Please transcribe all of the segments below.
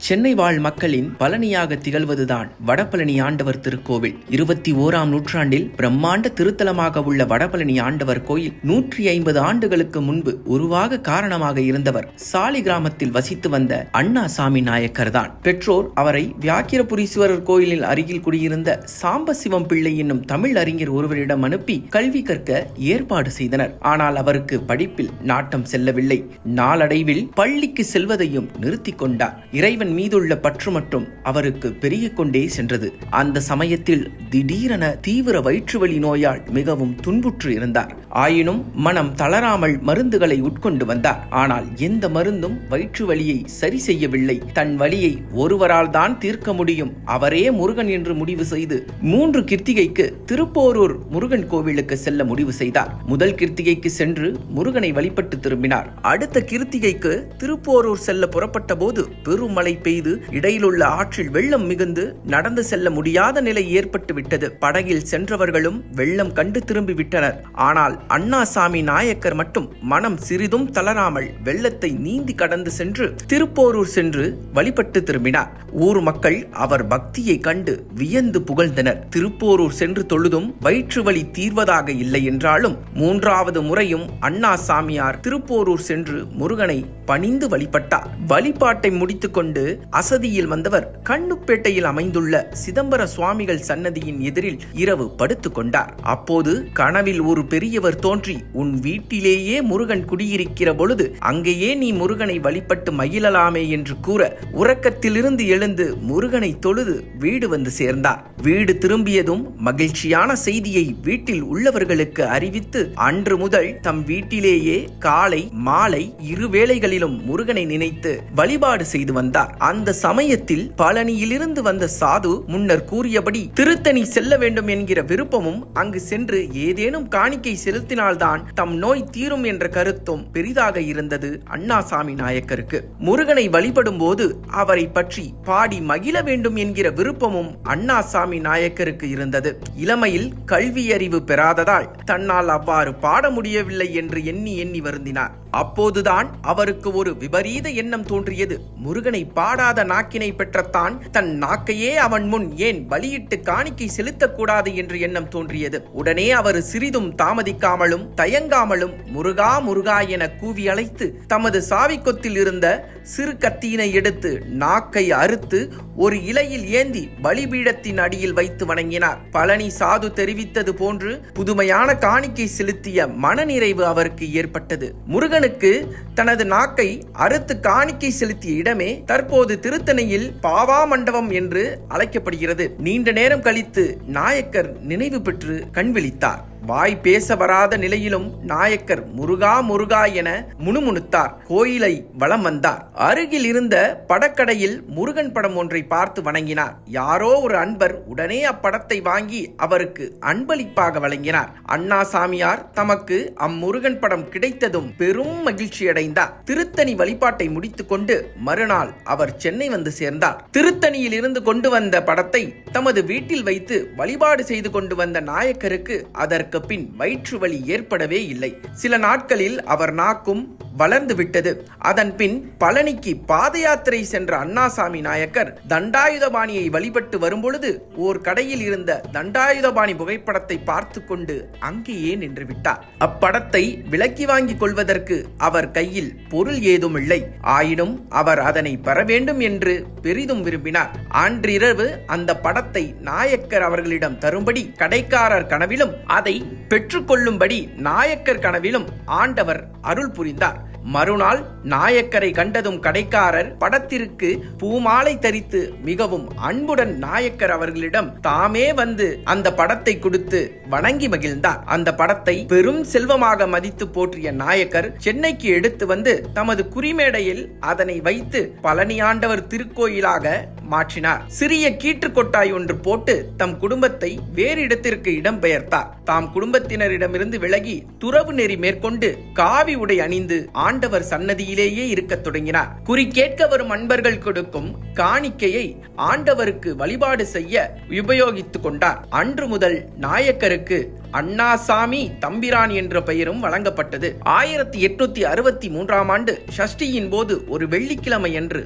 சென்னை வாழ் மக்களின் பழனியாக திகழ்வதுதான் வடபழனி ஆண்டவர் திருக்கோவில். 21ஆம் நூற்றாண்டில் பிரம்மாண்ட திருத்தலமாக உள்ள வடபழனி ஆண்டவர் கோயில் 150 ஆண்டுகளுக்கு முன்பு உருவாக காரணமாக இருந்தவர் சாலி கிராமத்தில் வசித்து வந்த அண்ணாசாமி நாயக்கர் தான். பெற்றோர் அவரை வியாக்கிரபுரீஸ்வரர் கோயிலில் அருகில் குடியிருந்த சாம்பசிவம் பிள்ளை என்னும் தமிழ் அறிஞர் ஒருவரிடம் அனுப்பி கல்வி கற்க ஏற்பாடு செய்தனர். ஆனால் அவருக்கு படிப்பில் நாட்டம் செல்லவில்லை. நாளடைவில் பள்ளிக்கு செல்வதையும் நிறுத்தி கொண்டார். இறைவன் மீதுள்ள பற்று மற்றும் அவருக்கு பெருகிக் கொண்டே சென்றது. அந்த சமயத்தில் திடீரென தீவிர வயிற்றுவலி நோயால் மிகவும் துன்புற்று இருந்தார். ஆயினும் மனம் தளராமல் மருந்துகளை உட்கொண்டு வந்தார். ஆனால் எந்த மருந்தும் வயிற்று வலியை சரி செய்யவில்லை. தன் வலியை ஒருவரால் தான் தீர்க்க முடியும், அவரே முருகன் என்று முடிவு செய்து 3 கிருத்திகைக்கு திருப்போரூர் முருகன் கோவிலுக்கு செல்ல முடிவு செய்தார். முதல் கிருத்திகைக்கு சென்று முருகனை வழிபட்டு திரும்பினார். அடுத்த கிருத்திகைக்கு திருப்போரூர் செல்ல புறப்பட்ட போது பெருமழை பெய்து இடையிலுள்ள ஆற்றில் வெள்ளம் மிகுந்து நடந்து செல்ல முடியாத நிலை ஏற்பட்டு விட்டது. படகில் சென்றவர்களும் வெள்ளம் கண்டு திரும்பி விட்டனர். ஆனால் அண்ணாசாமி நாயக்கர் மட்டும் மனம் சிறிதும் தளராமல் வெள்ளத்தை நீந்தி கடந்து சென்று திருப்போரூர் சென்று வழிபட்டு திரும்பினார். ஊர் மக்கள் அவர் பக்தியை கண்டு வியந்து புகழ்ந்தனர். திருப்போரூர் சென்று தொழுதும் வயிற்று வலி தீர்வதாக இல்லை என்றாலும் 3வது முறையும் அண்ணாசாமியார் திருப்போரூர் சென்று முருகனை பணிந்து வழிபட்டார். வழிபாட்டை முடித்துக் கொண்டு அசதியில் வந்தவர் கண்ணுப்பேட்டையில் அமைந்துள்ள சிதம்பர சுவாமிகள் சன்னதியின் எதிரில் இரவு படுத்துக் கொண்டார். அப்போது கனவில் ஒரு பெரியவர் தோன்றி, உன் வீட்டிலேயே முருகன் குடியிருக்கிற பொழுது அங்கேயே நீ முருகனை வழிபட்டு மகிழலாமே என்று கூற உறக்கத்திலிருந்து எழுந்து முருகனை தொழுது வீடு வந்து சேர்ந்தார். வீடு திரும்பியதும் மகிழ்ச்சியான செய்தியை வீட்டில் உள்ளவர்களுக்கு அறிவித்து அன்று முதல் தம் வீட்டிலேயே காலை மாலை 2 வேளைகளிலும் முருகனை நினைத்து வழிபாடு செய்து வந்தார். அந்த சமயத்தில் பழனியிலிருந்து வந்த சாது முன்னர் கூறியபடி திருத்தணி செல்ல வேண்டும் என்கிற விருப்பமும் அங்கு சென்று ஏதேனும் காணிக்கை செலுத்தினால்தான் தம் நோய் தீரும் என்ற கருத்தும் பெரிதாக இருந்தது அண்ணாசாமி நாயக்கருக்கு. முருகனை வழிபடும் போது அவரை பற்றி பாடி மகிழ வேண்டும் என்கிற விருப்பமும் அண்ணாசாமி நாயக்கருக்கு இருந்தது. இளமையில் கல்வி அறிவு பெறாததால் தன்னால் அவ்வாறு பாட முடியவில்லை என்று எண்ணி எண்ணி வருந்தினார். அப்போதுதான் அவருக்கு ஒரு விபரீத எண்ணம் தோன்றியது. முருகனை பாடாத நாக்கினை பெற்றத்தான் தன் நாக்கையே அவன் முன் ஏன் பலியிட்டு காணிக்கை செலுத்தக்கூடாது என்று எண்ணம் தோன்றியது. உடனே அவர் சிறிதும் தாமதிக்காமலும் தயங்காமலும் முருகா முருகா என கூவி அழைத்து தமது சாவிக்கொத்தில் இருந்த சிறு கத்தியினை எடுத்து நாக்கை அறுத்து ஒரு இலையில் ஏந்தி பலிபீடத்தின் அடியில் வைத்து வணங்கினார். பழனி சாது தெரிவித்தது போன்று புதுமையான காணிக்கை செலுத்திய மனநிறைவு அவருக்கு ஏற்பட்டது. முருகனுக்கு தனது நாக்கை அறுத்து காணிக்கை செலுத்திய இடமே தற்போது திருத்தணியில் பாவா மண்டபம் என்று அழைக்கப்படுகிறது. நீண்ட நேரம் கழித்து நாயக்கர் நினைவு பெற்று கண்விழித்தார். வாய் பேச வராத நிலையிலும் நாயக்கர் முருகா முருகா என முணுமுணுத்தார். கோயிலை வலம் வந்தார். அருகில் இருந்த படக்கடையில் முருகன் படம் ஒன்றை பார்த்து வணங்கினார். யாரோ ஒரு அன்பர் உடனே அப்படத்தை வாங்கி அவருக்கு அன்பளிப்பாக வழங்கினார். அண்ணாசாமியார் தமக்கு அம்முருகன் படம் கிடைத்ததும் பெரும் மகிழ்ச்சி அடைந்தார். திருத்தணி வழிபாட்டை முடித்துக் கொண்டு மறுநாள் அவர் சென்னை வந்து சேர்ந்தார். திருத்தணியில் இருந்து கொண்டு வந்த படத்தை தமது வீட்டில் வைத்து வழிபாடு செய்து கொண்டு வந்த நாயக்கருக்கு அதற்கு பின் வயிற்று வலி ஏற்படவே இல்லை. சில நாட்களில் அவர் நாக்கும் வளர்ந்து விட்டது. அதன் பின் பழனிக்கு பாத யாத்திரை சென்ற அண்ணாசாமி நாயக்கர் தண்டாயுதபாணியை வழிபட்டு வரும்பொழுது ஓர் கடையில் இருந்த தண்டாயுதபாணி புகைப்படத்தை பார்த்து கொண்டு அங்கேயே நின்று விட்டார். அப்படத்தை விலக்கி வாங்கிக் கொள்வதற்கு அவர் கையில் பொருள் ஏதும் இல்லை. ஆயினும் அவர் அதனை பெற வேண்டும் என்று பெரிதும் விரும்பினார். அன்றிரவு அந்த படத்தை நாயக்கர் அவர்களிடம் தரும்படி கடைக்காரர் கனவிலும் அதை பெற்றுக்கொள்ளும்படி நாயக்கர் கனவிலும் ஆண்டவர் அருள் புரிந்தார். மறுநாள் நாயக்கரை கண்டதும் கடைக்காரர் படத்திற்கு பூமாலை தரித்து மிகவும் அன்புடன் நாயக்கர் அவர்களிடம் தாமே வந்து அந்த படத்தை கொடுத்து வணங்கி மகிழ்ந்தார். அந்த படத்தை பெரும் செல்வமாக மதித்து போற்றிய நாயக்கர் சென்னைக்கு எடுத்து வந்து தமது குறிமேடையில் அதனை வைத்து பழனி ஆண்டவர் திருக்கோயிலாக மாற்றினார். சிறிய கீற்று கொட்டாய் ஒன்று போட்டு தம் குடும்பத்தை வேறு இடத்திற்கு இடம்பெயர்த்தார். தாம் குடும்பத்தினரிடமிருந்து விலகி துறவு நெறி மேற்கொண்டு காவி உடை அணிந்து ஆண்டவர் சன்னதியிலேயே இருக்க தொடங்கினார். குறி கேட்க வரும் அன்பர்கள் கொடுக்கும் காணிக்கையை ஆண்டவருக்கு வழிபாடு செய்ய உபயோகித்துக் கொண்டார். அன்று முதல் நாயக்கருக்கு அண்ணாசாமி தம்பிரான் என்ற பெயரும் வழங்கப்பட்டது. 1863ஆம் ஆண்டு சஷ்டியின் போது ஒரு வெள்ளிக்கிழமை அன்று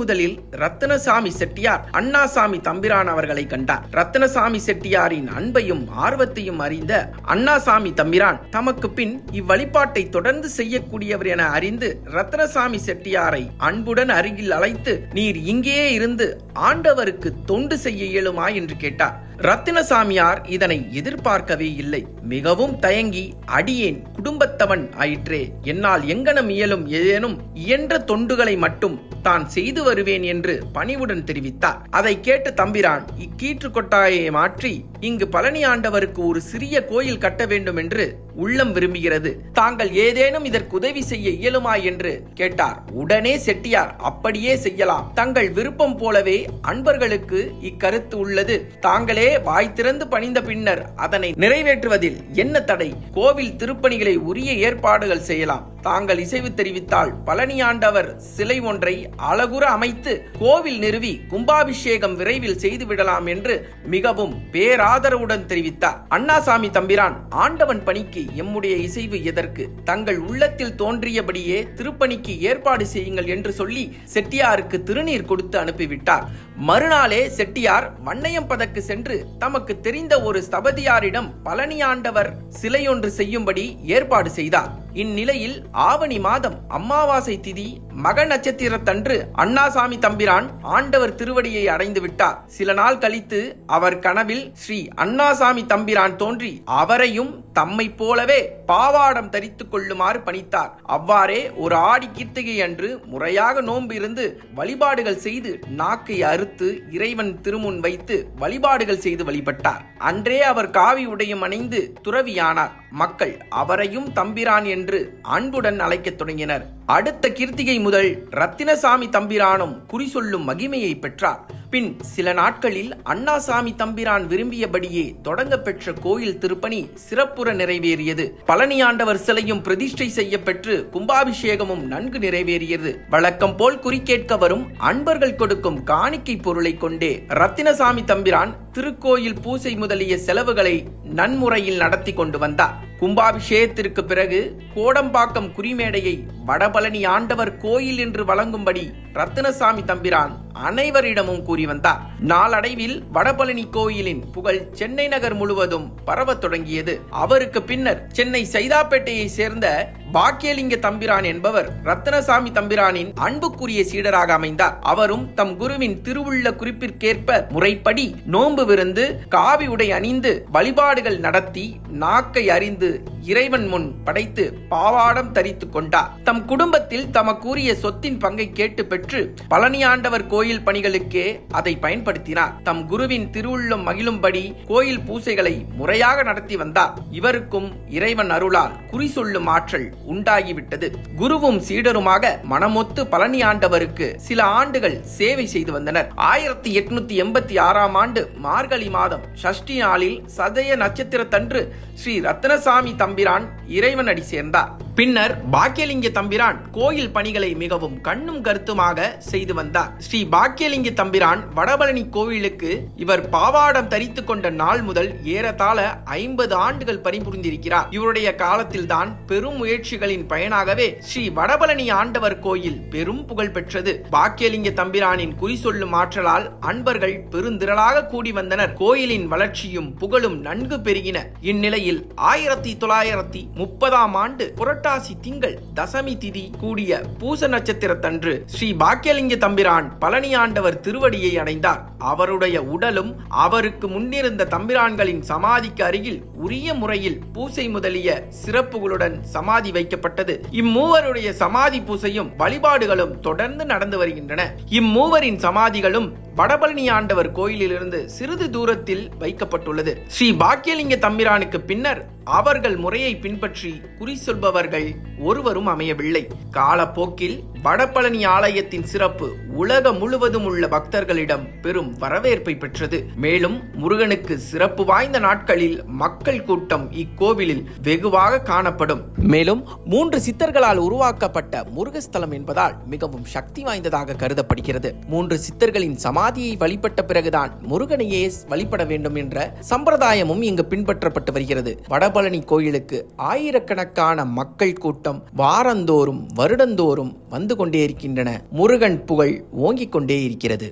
முதலில் ரத்தினசாமி செட்டியார் அண்ணாசாமி தம்பிரான் அவர்களை கண்டார். ரத்தினசாமி செட்டியாரின் அன்பையும் ஆர்வத்தையும் அறிந்த அண்ணாசாமி தம்பிரான் தமக்கு பின் இவ்வழிபாட்டை தொடர்ந்து செய்யக்கூடியவர் என அறிந்து ரத்தினசாமி செட்டியாரை அன்புடன் அருகில் அழைத்து, நீர் இங்கேயே இருந்து ஆண்டவருக்கு தொண்டு செய்ய இயலுமா என்று கேட்டார். ரத்தினசாமியார் இதனை எதிர்பார்க்கவே இல்லை. மிகவும் தயங்கி, அடியேன் குடும்பத்தவன் ஆயிற்றே, என்னால் எங்கனம் இயலும் ஏதேனும் இயன்ற தொண்டுகளை மட்டும் தான் செய்து வருவேன் என்று பணிவுடன் தெரிவித்தார். அதை கேட்டு தம்பிரான் இக்கீற்று கொட்டாயை மாற்றி இங்கு பழனி ஆண்டவருக்கு ஒரு சிறிய கோயில் கட்ட வேண்டும் என்று உள்ளம் விரும்புகிறது, தாங்கள் ஏதேனும் இதற்கு உதவி செய்ய இயலுமா என்று கேட்டார். உடனே செட்டியார், அப்படியே செய்யலாம், தங்கள் விருப்பம் போலவே அன்பர்களுக்கு இக்கருத்து உள்ளது, தாங்களே வாய் திறந்து பணிந்த பின்னர் அதனை நிறைவேற்றுவதில் என்ன தடை? கோவில் திருப்பணிகளை உரிய ஏற்பாடுகள் செய்யலாம். தாங்கள் இசைவு தெரிவித்தால் பழனி ஆண்டவர் சிலை ஒன்றை அழகுற அமைத்து கோவில் நிறுவி கும்பாபிஷேகம் விரைவில் செய்து விடலாம் என்று மிகவும் பேராதரவுடன் தெரிவித்தார். அண்ணாசாமி தம்பிரான், ஆண்டவன் பணிக்கு எம்முடைய இசைவு எதற்கு? தங்கள் உள்ளத்தில் தோன்றியபடியே திருப்பணிக்கு ஏற்பாடு செய்யுங்கள் என்று சொல்லி செட்டியாருக்கு திருநீர் கொடுத்து அனுப்பிவிட்டார். மறுநாளே செட்டியார் வண்ணையம்பதற்கு சென்று தமக்கு தெரிந்த ஒரு ஸ்தபதியாரிடம் பழனி ஆண்டவர் சிலையொன்று செய்யும்படி ஏற்பாடு செய்தார். இந்நிலையில் ஆவணி மாதம் அமாவாசை திதி மக நட்சத்திரத்தன்று அண்ணாசாமி தம்பிரான் ஆண்டவர் திருவடியை அடைந்து விட்டார். சில நாள் கழித்து அவர் கனவில் ஸ்ரீ அண்ணாசாமி தம்பிரான் தோன்றி அவரையும் தம்மை போலவே பாவாடம் தரித்துக் கொள்ளுமாறு பணித்தார். அவ்வாறே ஒரு ஆடி கிருத்திகை அன்று முறையாக நோன்பு இருந்து வழிபாடுகள் செய்து நாக்கை அறுத்து இறைவன் திருமுன் வைத்து வழிபாடுகள் செய்து வழிபட்டார். அன்றே அவர் காவி உடையும் அணிந்து துறவியானார். மக்கள் அவரையும் தம்பிரான் என்று அன்புடன் அழைக்கத் தொடங்கினர். அடுத்த கிருத்திகை முதல் ரத்தினசாமி தம்பிரானும் குறி சொல்லும் மகிமையை பெற்றார். பின் சில நாட்களில் அண்ணாசாமி தம்பிரான் விரும்பியபடியே தொடங்க பெற்ற கோயில் திருப்பணி சிறப்புற நிறைவேறியது. பழனி ஆண்டவர் சிலையும் பிரதிஷ்டை செய்ய பெற்று கும்பாபிஷேகமும் நன்கு நிறைவேறியது. வழக்கம் போல் குறிக்கேட்க வரும் அன்பர்கள் கொடுக்கும் காணிக்கை பொருளை கொண்டே ரத்தினசாமி தம்பிரான் திருக்கோயில் பூசை முதலிய செலவுகளை நன்முறையில் நடத்தி கொண்டு வந்தார். கும்பாபிஷேகத்திற்கு பிறகு கோடம்பாக்கம் குறிமேடையை வடபழனி ஆண்டவர் கோயில் என்று வழங்கும்படி ரத்தினசாமி தம்பிரான் அனைவரிடமும் கூறி வந்தார். நாளடைவில் வடபழனி கோயிலின் புகழ் சென்னை நகர் முழுவதும் பரவத் தொடங்கியது. அவருக்கு பின்னர் சென்னை சைதாப்பேட்டையை சேர்ந்த பாக்கியலிங்க தம்பிரான் என்பவர் ரத்தினசாமி தம்பிரானின் அன்புக்குரிய சீடராக அமைந்தார். அவரும் தம் குருவின் திருவுள்ள குறிப்பிற்கேற்ப முறைப்படி நோன்பு விருந்து, காவி உடை அணிந்து வழிபாடுகள் நடத்தி நாக்கை அறிந்து இறைவன் முன் படைத்து பாவாடம் தரித்து கொண்டார். தம் குடும்பத்தில் தமக்குரிய சொத்தின் பங்கை கேட்டு பெற்று பழனியாண்டவர் கோயில் பணிகளுக்கே அதை பயன்படுத்தினார். தம் குருவின் திருவுள்ளம் மகிழும்படி கோயில் பூசைகளை முறையாக நடத்தி வந்தார். இவருக்கும் இறைவன் அருளால் குறி சொல்லும் ஆற்றல் உண்டாகிவிட்டது. குருவும் சீடருமாக மனமொத்து பழனி ஆண்டவருக்கு சில ஆண்டுகள் சேவை செய்து வந்தனர். 1886ஆம் ஆண்டு மார்கழி மாதம் சஷ்டி நாளில் சதய நட்சத்திரத்தன்று ஸ்ரீ ரத்தினசாமி தம்பிரான் இறைவன் அடி சேர்ந்தார். பின்னர் பாக்கியலிங்க தம்பிரான் கோயில் பணிகளை மிகவும் கண்ணும் கருத்துமாக செய்து வந்தார். ஸ்ரீ பாக்கியலிங்க தம்பிரான் வடபழனி கோவிலுக்கு இவர் பாவாடம் தரித்து கொண்ட நாள் முதல் ஏறத்தாழ 50 ஆண்டுகள் பணிபுரிந்திருக்கிறார். இவருடைய காலத்தில் தான் பெரும் முயற்சிகளின் பயனாகவே ஸ்ரீ வடபழனி ஆண்டவர் கோயில் பெரும் புகழ் பெற்றது. பாக்கியலிங்க தம்பிரானின் குறி சொல்லும் ஆற்றலால் அன்பர்கள் பெருந்திரளாக கூடி வந்தனர். கோயிலின் வளர்ச்சியும் புகழும் நன்கு பெருகின. இந்நிலையில் 1930ஆம் ஆண்டு புரட்டாசி திங்கள் தசமி திதி கூடிய பூச நட்சத்திரத்தன்று ஸ்ரீ பாக்கியலிங்க தம்பிரான் பழனி ஆண்டவர் திருவடியை அடைந்தார். அவருடைய உடலும் அவருக்கு முன்னிருந்த தம்பிரான்களின் சமாதிக்கு அருகில் உரிய முறையில் பூசை முதலிய சிறப்புகளுடன் சமாதி வைக்கப்பட்டது. இம்மூவருடைய சமாதி பூசையும் வழிபாடுகளும் தொடர்ந்து நடந்து வருகின்றன. இம்மூவரின் சமாதிகளும் வடபழனி ஆண்டவர் கோயிலிலிருந்து சிறிது தூரத்தில் வைக்கப்பட்டுள்ளது. ஸ்ரீ பாக்கியலிங்க தம்பிரானுக்கு பின்னர் அவர்கள் முறையை பின்பற்றி குறி சொல்பவர்கள் ஒருவரும் அமையவில்லை. காலப்போக்கில் வடபழனி ஆலயத்தின் சிறப்பு உலகம் முழுவதும் உள்ள பக்தர்களிடம் பெரும் வரவேற்பை பெற்றது. மேலும் முருகனுக்கு சிறப்பு வாய்ந்த நாட்களில் மக்கள் கூட்டம் இக்கோவிலில் வெகுவாக காணப்படும். மேலும் 3 சித்தர்களால் உருவாக்கப்பட்ட முருகஸ்தலம் என்பதால் மிகவும் சக்தி வாய்ந்ததாக கருதப்படுகிறது. 3 சித்தர்களின் சமாதியை வழிபட்ட பிறகுதான் முருகனையே வழிபட வேண்டும் என்ற சம்பிரதாயமும் இங்கு பின்பற்றப்பட்டு வருகிறது. வடபழனி கோயிலுக்கு ஆயிரக்கணக்கான மக்கள் கூட்டம் வாரந்தோறும் வருடந்தோறும் வந்து கொண்டே இருக்கின்றன. முருகன் புகழ் ஓங்கிக் கொண்டே இருக்கிறது.